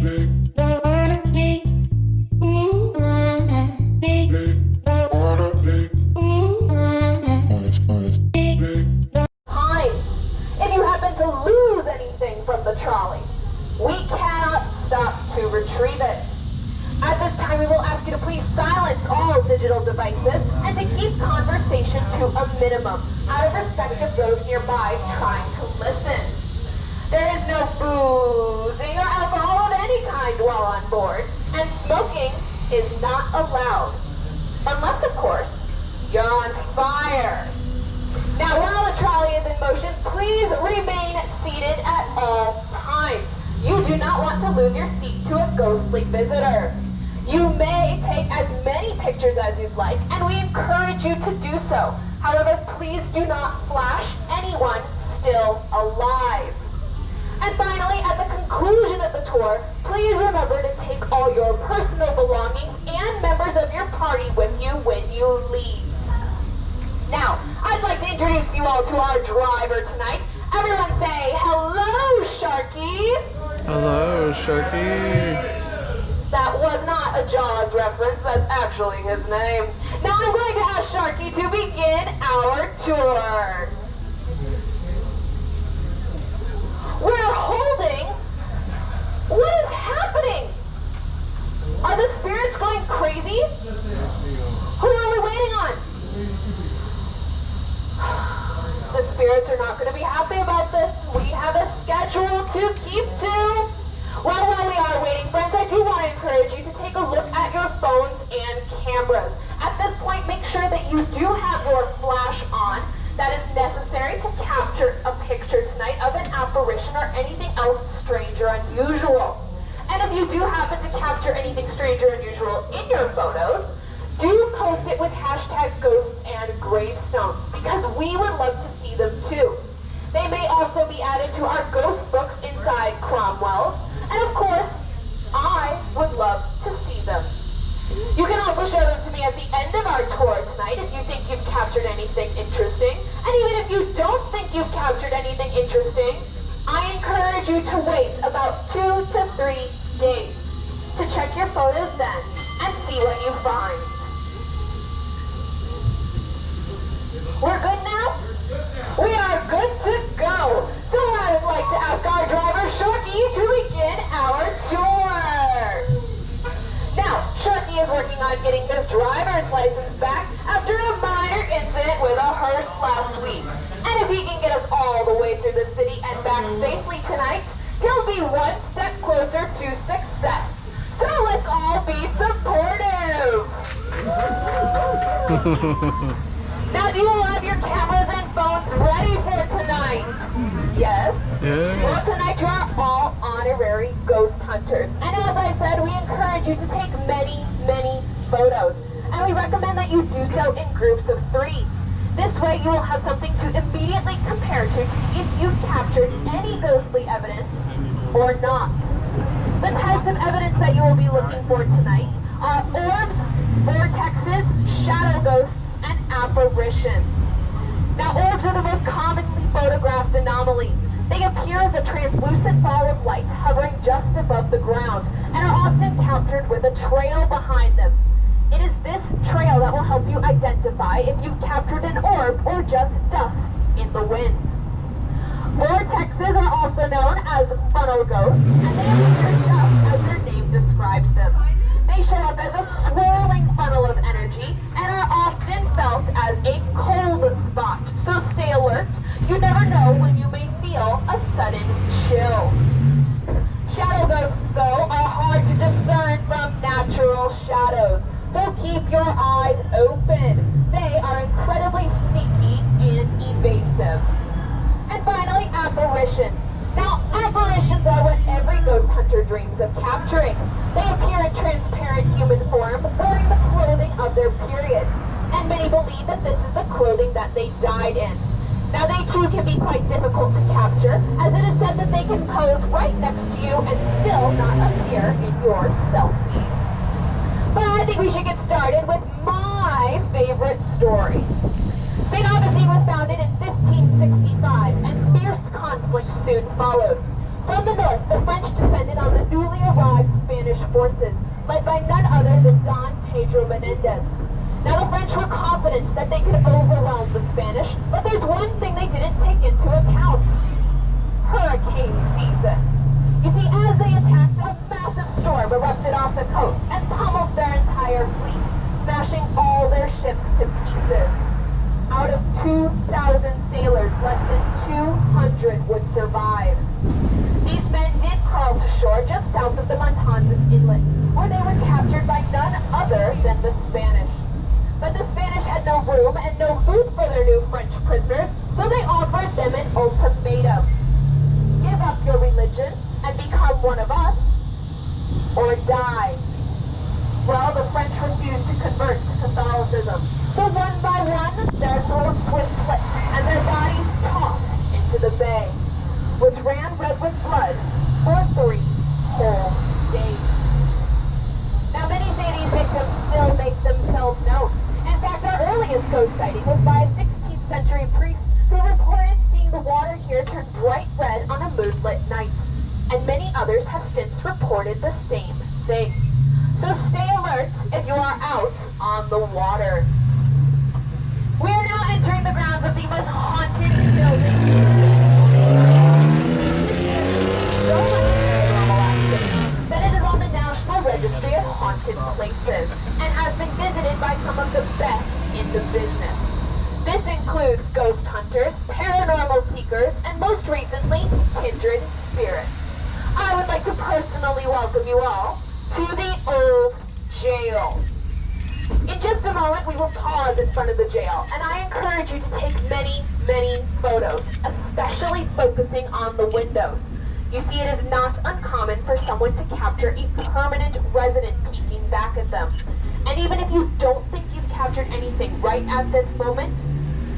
If you happen to lose anything from the trolley, we cannot stop to retrieve it. At this time, we will ask you to please silence all digital devices and to keep conversation to a minimum out of respect of those nearby trying to listen. There is no boozing or alcohol of any kind while on board, and smoking is not allowed. Unless, of course, you're on fire. Now, while the trolley is in motion, please remain seated at all times. You do not want to lose your seat to a ghostly visitor. You may take as many pictures as you'd like, and we encourage you to do so. However, please do not flash anyone still alive. And finally, at the conclusion of the tour, please remember to take all your personal belongings and members of your party with you when you leave. Now, I'd like to introduce you all to our driver tonight. Everyone say, hello, Sharky. Hello, Sharky. That was not a Jaws reference, that's actually his name. Now I'm going to ask Sharky to begin our tour. We're holding... What is happening? Are the spirits going crazy? Who are we waiting on? The spirits are not going to be happy about this. We have a schedule to keep to. Well, while we are waiting, friends, I do want to encourage you to take a look at your phones and cameras. At this point, make sure that you do have your flash on. That is necessary to capture a picture tonight of an apparition or anything else strange or unusual. And if you do happen to capture anything strange or unusual in your photos, do post it with hashtag Ghosts and Gravestones, because we would love to see them too. They may also be added to our ghost books inside Cromwell's, and of course, I would love to see them. You can also show them to me at the end of our tour tonight if you think you've captured anything interesting. And even if you don't think you've captured anything interesting, I encourage you to wait about 2 to 3 days to check your photos then and see what you find. We're good now? We are good to go. So I would like to ask our driver, Sharky, to begin our tour. Now, Sharky is working on getting his driver's license back after a minor incident with a hearse last week. And if he can get us all the way through the city and back safely tonight, he'll be one step closer to success. So let's all be supportive. Now, do you all have your cameras and phones ready for tonight? Yes? Yeah. Well, tonight you are all honorary ghost hunters. And as I said, we encourage you to take many, many photos. And we recommend that you do so in groups of 3. This way you will have something to immediately compare to see if you've captured any ghostly evidence or not. The types of evidence that you will be looking for tonight are orbs, vortexes, shadow ghosts, and apparitions. Now, orbs are the most commonly photographed anomaly. They appear as a translucent ball of light hovering just above the ground and are often captured with a trail behind them. It is this trail that will help you identify if you've captured an orb or just dust in the wind. Vortexes are also known as funnel ghosts, and they appear just as their name describes them. They show up as a swirling funnel of energy and are often felt as a cold spot. So stay alert. You never know when you may feel a sudden chill. Shadow ghosts, though, are hard to discern from natural shadows. So keep your eyes open. They are incredibly sneaky and evasive. And finally, apparitions. Now, apparitions are what every ghost hunter dreams of capturing. They appear in transparent human form, wearing the clothing of their period. And many believe that this is the clothing that they died in. Now, they too can be quite difficult to capture, as it is said that they can pose right next to you and still not appear in your selfie. But I think we should get started with my favorite story. St. Augustine was founded in 1565, and fierce conflict soon followed. From the north, the French descended on the newly arrived forces, led by none other than Don Pedro Menendez. Now the French were confident that they could overwhelm the Spanish, but there's one thing they didn't take into account: hurricane season. You see, as they attacked, a massive storm erupted off the coast and pummeled their entire fleet, smashing all their ships to pieces. Out of 2,000 sailors, less than 200 would survive. These men did crawl to shore just south of the Matanzas Inlet, where they were captured by none other than the Spanish. But the Spanish had no room and no food for their new French prisoners, so they offered them an ultimatum: give up your religion and become one of us, or die. Well, the French refused to convert to Catholicism, so one by one, their throats were slit and their bodies tossed into the bay, which ran red with blood for 3 whole days. Now, many say these victims still make themselves known. In fact, our earliest ghost sighting was by a 16th century priest who reported seeing the water here turn bright red on a moonlit night. And many others have since reported the same thing. So stay alert if you are out on the water. We are now entering the grounds of the most haunted building in the so much paranormal activity that it is on the National Registry of Haunted Places and has been visited by some of the best in the business. This includes ghost hunters, paranormal seekers, and most recently, kindred spirits. I would like to personally welcome you all to the old jail. In just a moment, we will pause in front of the jail, and I encourage you to take many, many photos, especially focusing on the windows. You see, it is not uncommon for someone to capture a permanent resident peeking back at them. And even if you don't think you've captured anything right at this moment,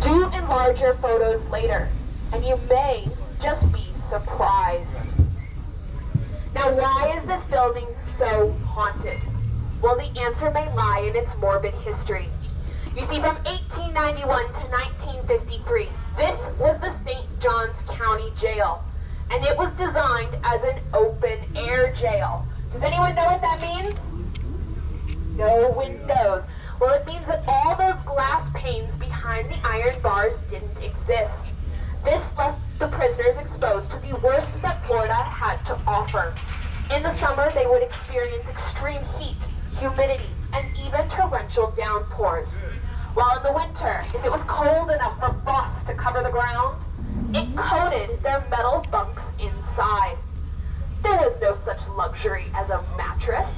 do enlarge your photos later, and you may just be surprised. Now, why is this building so haunted? Well, the answer may lie in its morbid history. You see, from 1891 to 1953, this was the St. Johns County Jail, and it was designed as an open-air jail. Does anyone know what that means? No windows. Well, it means that all those glass panes behind the iron bars didn't exist. This left the prisoners exposed to the worst that Florida had to offer. In the summer, they would experience extreme heat, humidity, and even torrential downpours. While in the winter, if it was cold enough for frost to cover the ground, it coated their metal bunks inside. There was no such luxury as a mattress.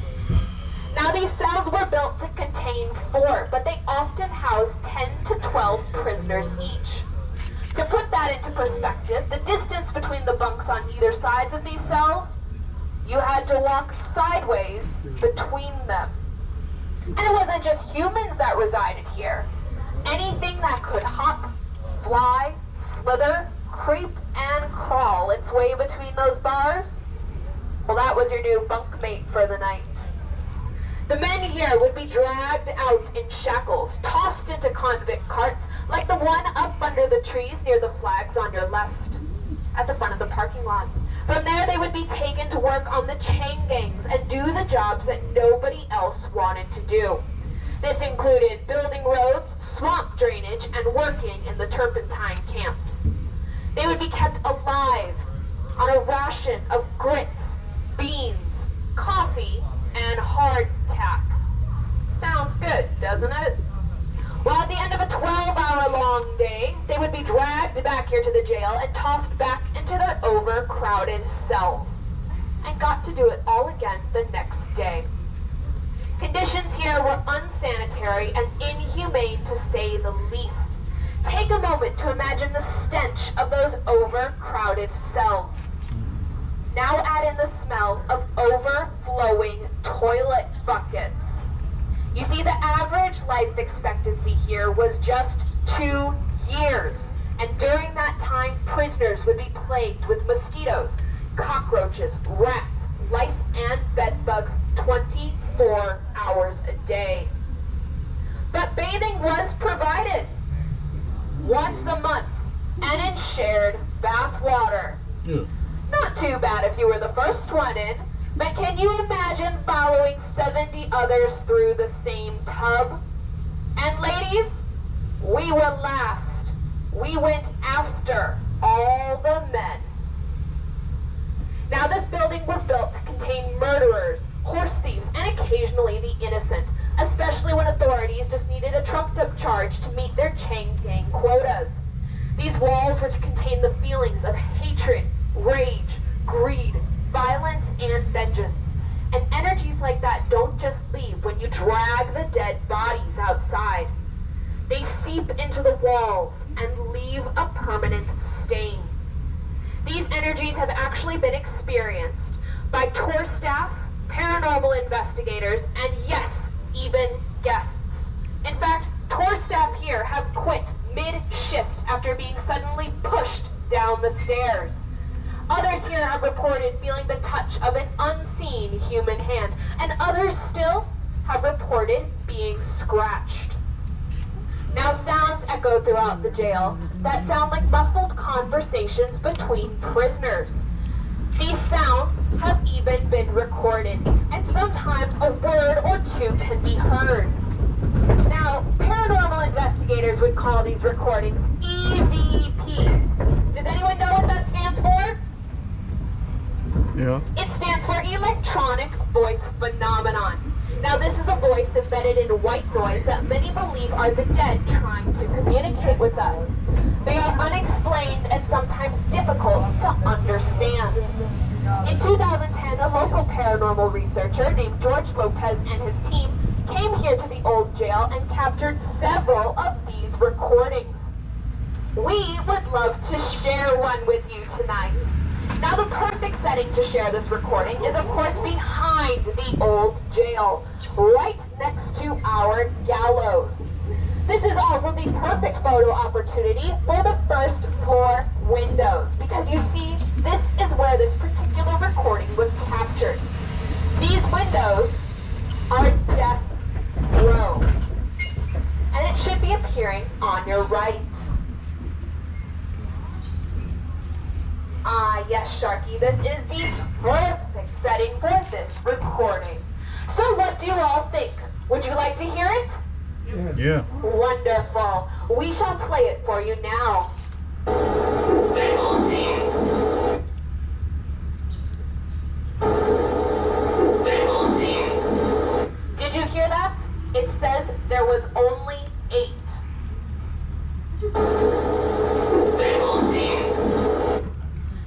Now, these cells were built to contain 4, but they often housed 10 to 12 prisoners each. To put that into perspective, the distance between the bunks on either sides of these cells, you had to walk sideways between them. And it wasn't just humans that resided here. Anything that could hop, fly, slither, creep, and crawl its way between those bars, well, that was your new bunkmate for the night. The men here would be dragged out in shackles, tossed into convict carts, like the one up under the trees near the flags on your left, at the front of the parking lot. From there, they would be taken to work on the chain gangs and do the jobs that nobody else wanted to do. This included building roads, swamp drainage, and working in the turpentine camps. They would be kept alive on a ration of grits, beans, coffee, and hardtack. Sounds good, doesn't it? Well, at the end of a 12-hour-long day, they would be dragged back here to the jail and tossed back into their overcrowded cells, and got to do it all again the next day. Conditions here were unsanitary and inhumane, to say the least. Take a moment to imagine the stench of those overcrowded cells. Now add in the smell of overflowing toilet buckets. You see, the average life expectancy here was just 2 years. And during that time, prisoners would be plagued with mosquitoes, cockroaches, rats, lice, and bed bugs 24 hours a day. But bathing was provided once a month and in shared bath water. Not too bad if you were the first one in, But can you imagine following 70 others through the same tub? And ladies, we were last. We went after all the men. Now this building was built to contain murderers, horse thieves, and occasionally the innocent, especially when authorities just needed a trumped-up charge to meet their chain gang quotas. These walls were to contain the feelings of hatred, rage, greed, violence, and vengeance. And energies like that don't just leave when you drag the dead bodies outside. They seep into the walls and leave a permanent stain. These energies have actually been experienced by tour staff, paranormal investigators, and yes, even guests. In fact, tour staff here have quit mid-shift after being suddenly pushed down the stairs. Others here have reported feeling the touch of an unseen human hand, and others still have reported being scratched. Now sounds echo throughout the jail that sound like muffled conversations between prisoners. These sounds have even been recorded, and sometimes a word or two can be heard. Now, paranormal investigators would call these recordings EVPs. Does anyone know what that stands for? Yeah. It stands for electronic voice phenomenon. Now this is a voice embedded in white noise that many believe are the dead trying to communicate with us. They are unexplained and sometimes difficult to understand. In 2010, a local paranormal researcher named George Lopez and his team came here to the old jail and captured several of these recordings. We would love to share one with you tonight. Now the perfect setting to share this recording is of course behind the old jail, right next to our gallows. This is also the perfect photo opportunity for the first floor windows, because you see, this is where this particular recording was captured. These windows are death row, and it should be appearing on your right. Ah, yes, Sharky, this is the perfect setting for this recording. So what do you all think? Would you like to hear it? Yeah. Wonderful. We shall play it for you now. Did you hear that? It says there was only 8.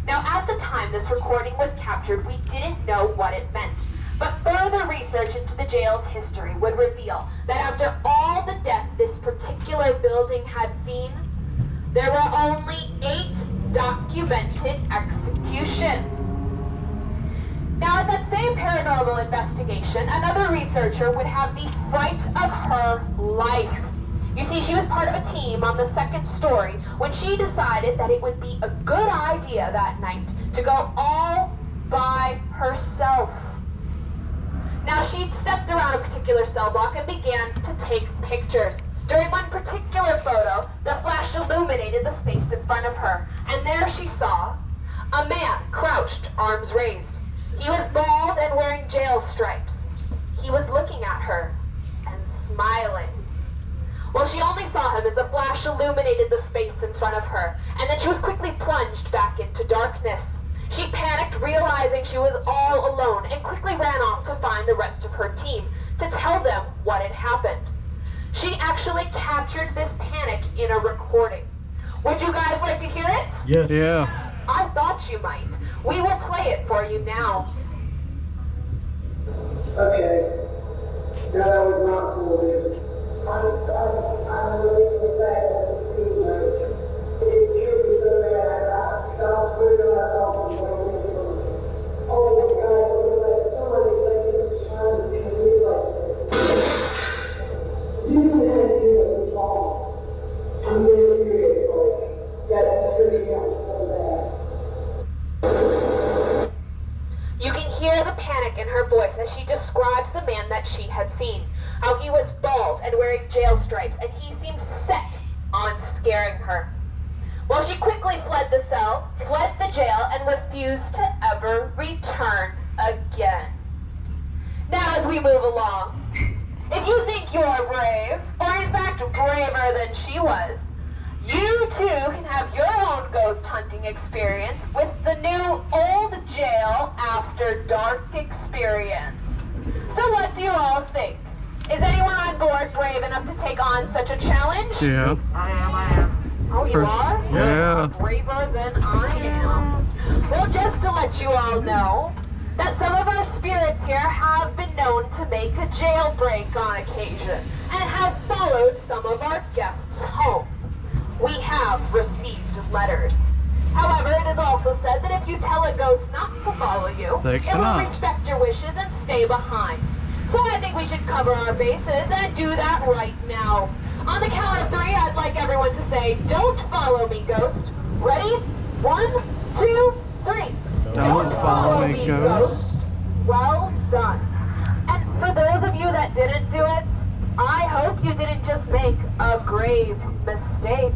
Now, at the time this recording was captured, we didn't know what it meant. But further research into the jail's history would reveal that after all the death this particular building had seen, there were only 8 documented executions. Now, at that same paranormal investigation, another researcher would have the fright of her life. You see, she was part of a team on the 2nd story when she decided that it would be a good idea that night to go all by herself. Now, she stepped around a particular cell block and began to take pictures. During one particular photo, the flash illuminated the space in front of her, and there she saw a man crouched, arms raised. He was bald and wearing jail stripes. He was looking at her and smiling. Well, she only saw him as the flash illuminated the space in front of her, and then she was quickly plunged back into darkness. She panicked, realizing she was all alone, and quickly ran off to find the rest of her team to tell them what had happened. She actually captured this panic in a recording. Would you guys like to hear it? Yes. Yeah. I thought you might. We will play it for you now. Okay. Now that was not cool, dude. I'm really the fact that it seemed like it scared me so bad. I felt screwed up. Oh my God, it was like somebody like was trying to see me like this. You didn't have to do it at all. I'm really serious, like, that screwed me up so bad. You can hear the panic in her voice as she describes the man that she had seen. How he was bald and wearing jail stripes, and he seemed set on scaring her. Well, she quickly fled the cell, fled the jail, and refused to ever return again. Now as we move along, if you think you're brave, or in fact braver than she was, you too can have your own ghost hunting experience with the new Old Jail After Dark experience. So what do you all think? Is anyone on board brave enough to take on such a challenge? Yeah. I am. Oh, you are? Yeah. Braver than I am. Well, just to let you all know that some of our spirits here have been known to make a jailbreak on occasion and have followed some of our guests home. We have received letters. However, it is also said that if you tell a ghost not to follow you, They it cannot. will respect your wishes and stay behind. So I think we should cover our bases and do that right now. On the count of 3, I'd like everyone to say, "Don't follow me, ghost." Ready? 1, 2, 3. Don't follow me, ghost. Well done. And for those of you that didn't do it, I hope you didn't just make a grave mistake.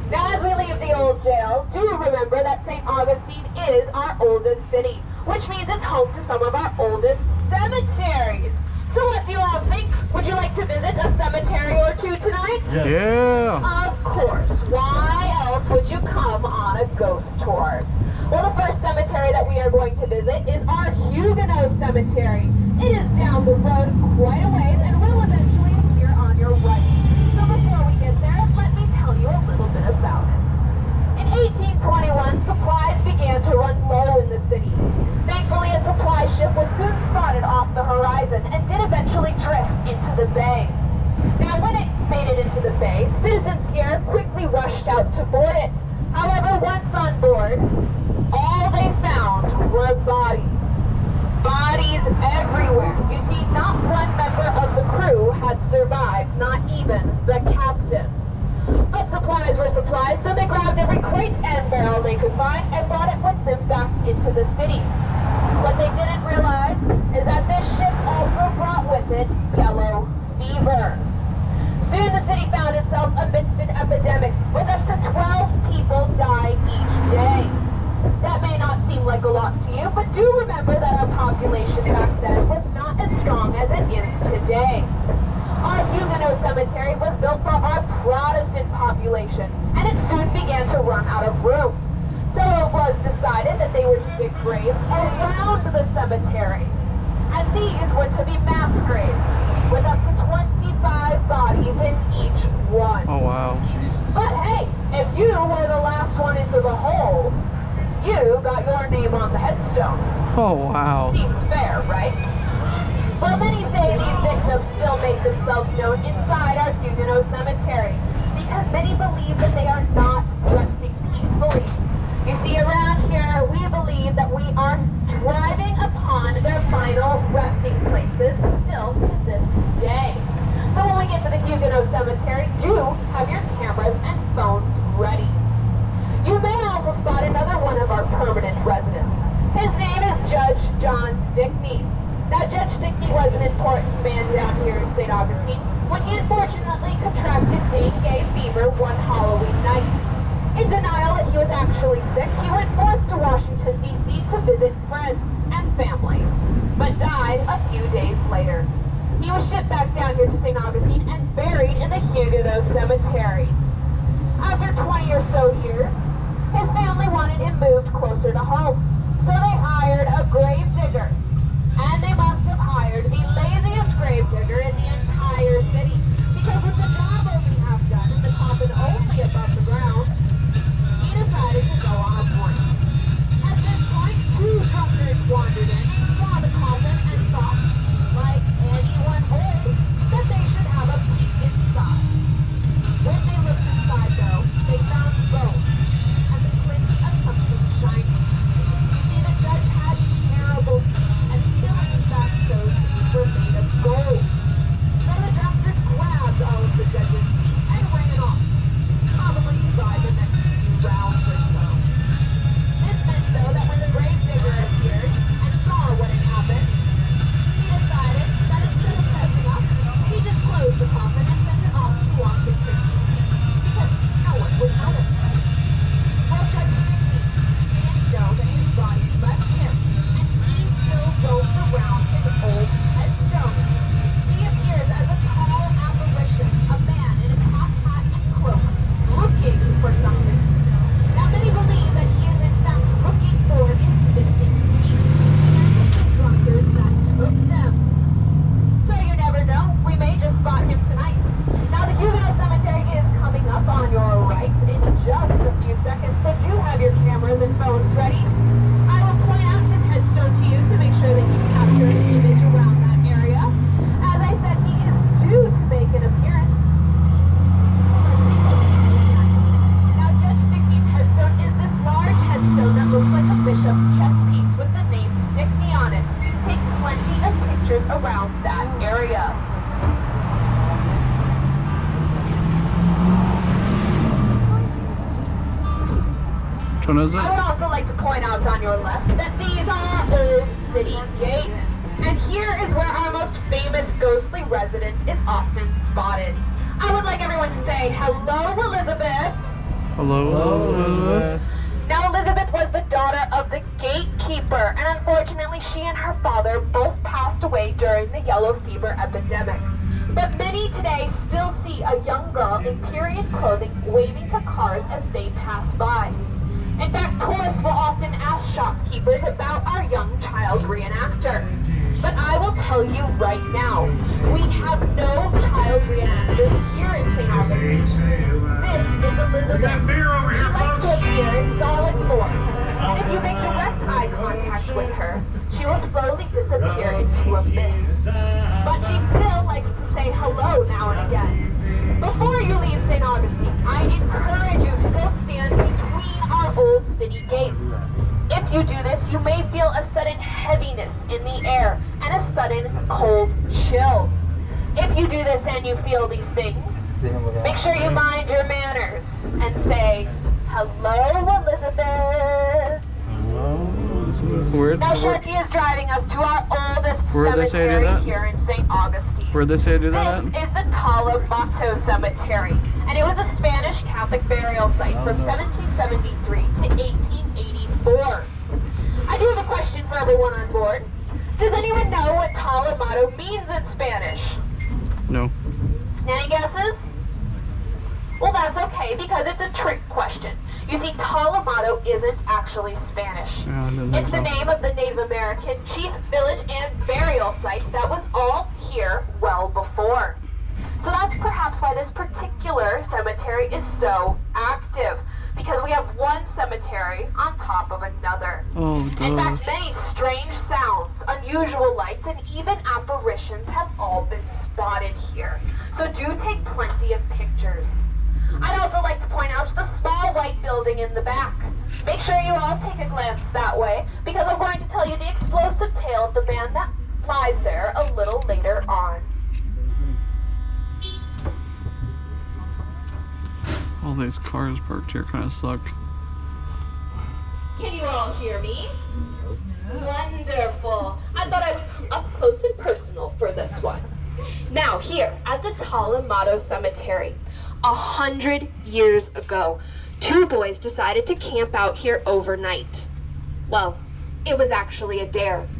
Now as we leave the old jail, do remember that St. Augustine is our oldest city, which means it's home to some of our oldest cemeteries. So what do you all think? Would you like to visit a cemetery or two tonight? Yeah. Of course. Why else would you come on a ghost tour? Well, the first cemetery that we are going to visit is our Huguenot Cemetery. It is down the road quite a ways and will eventually appear on your right. So before we get there, let me tell you a little bit about it. In 1821, supplies began to run low in the city. Thankfully, a supply ship was soon spotted off the horizon and did eventually drift into the bay. Now, when it made it into the bay, citizens here quickly rushed out to board it. However, once on board, all they found were bodies. Bodies everywhere. You see, not one member of the crew had survived, not even the captain. But supplies were supplies, so they grabbed every crate and barrel they could find and brought it with them back into the city. What they didn't realize is that this ship also brought with it yellow fever. Soon the city found itself amidst an epidemic, with up to 12 people dying each day. That may not seem like a lot to you, but do remember that our population back then was not as strong as it is today. Our Huguenot Cemetery was built for our Protestant population, and it soon began to run out of room. So it was decided that they were to dig graves around the cemetery. And these were to be mass graves, with up to 25 bodies in each one. Oh, wow. But hey, if you were the last one into the hole, you got your name on the headstone. Oh, wow. Seems fair, right? Well, many say these victims still make themselves known inside our Huguenot Cemetery, because many believe that they are not resting peacefully. You see, around here, we believe that we are driving upon their final resting places still to this day. So when we get to the Huguenot Cemetery, do have your cameras and phones ready. You may also spot another one of our permanent residents. His name is Judge John Stickney. Now, Judge Stickney was an important man down here in St. Augustine when he unfortunately contracted dengue fever one Halloween night. In denial that he was actually sick, he went forth to Washington, D.C. to visit friends and family, but died a few days later. He was shipped back down here to St. Augustine and buried in the Huguenot Cemetery. After 20 or so years, his family wanted him moved closer to home, so they hired a grave digger. And they must have hired the laziest grave digger in the entire city, because with the job only half done and the coffin only above the ground, he decided to go on a point. At this point, 2 truckers wandered in, saw the coffin, and thought, like anyone old, that they should have a peek inside. When they looked inside, though, they found bones and the glint of something shiny. You see, the judge had terrible around that area. Which one is I it? would also like to point out on your left that these are old city gates. And here is where our most famous ghostly resident is often spotted. I would like everyone to say, hello, Elizabeth. Hello, Elizabeth. Now, Elizabeth was the daughter of the gatekeeper, and unfortunately she and her father both passed away during the yellow fever epidemic. But many today still see a young girl in period clothing waving to cars as they pass by. In fact, tourists will often ask shopkeepers about our young child reenactor. But I will tell you right now, we have no child reenactors here in St. Augustine. This is Elizabeth. She likes to appear in solid form. And if you make direct eye contact with her, she will slowly disappear into a mist. But she still likes to say hello now and again. Before you leave St. Augustine, I encourage you to go stand between our old city gates. If you do this, you may feel a sudden heaviness in the air and a sudden cold chill. If you do this and you feel these things, make sure you mind your manners and say, hello, Elizabeth. Now, Sharky is driving us to our oldest Where'd they say to do cemetery that? here in St. Augustine. Where'd they say to do that This at? is the Mato Cemetery, and it was a Spanish Catholic burial site from 1773 to 1884. I do have a question for everyone on board. Does anyone know what Mato means in Spanish? No. Any guesses? Well, that's okay, because it's a trick question. You see, Mato isn't actually Spanish. Yeah, I didn't It's think the so. name of the Native American chief, village, and burial site that was all here well before. So that's perhaps why this particular cemetery is so active, because we have one cemetery on top of another. Oh, In gosh. fact, many strange sounds, unusual lights, and even apparitions have all been spotted here. So do take plenty of pictures. I'd also like to point out the small white building in the back. Make sure you all take a glance that way, because I'm going to tell you the explosive tale of the man that flies there a little later on. All these cars parked here kind of suck. Can you all hear me? Wonderful. I thought I would come up close and personal for this one. Now, here at the Mato Cemetery, 100 years ago, two boys decided to camp out here overnight. Well, it was actually a dare.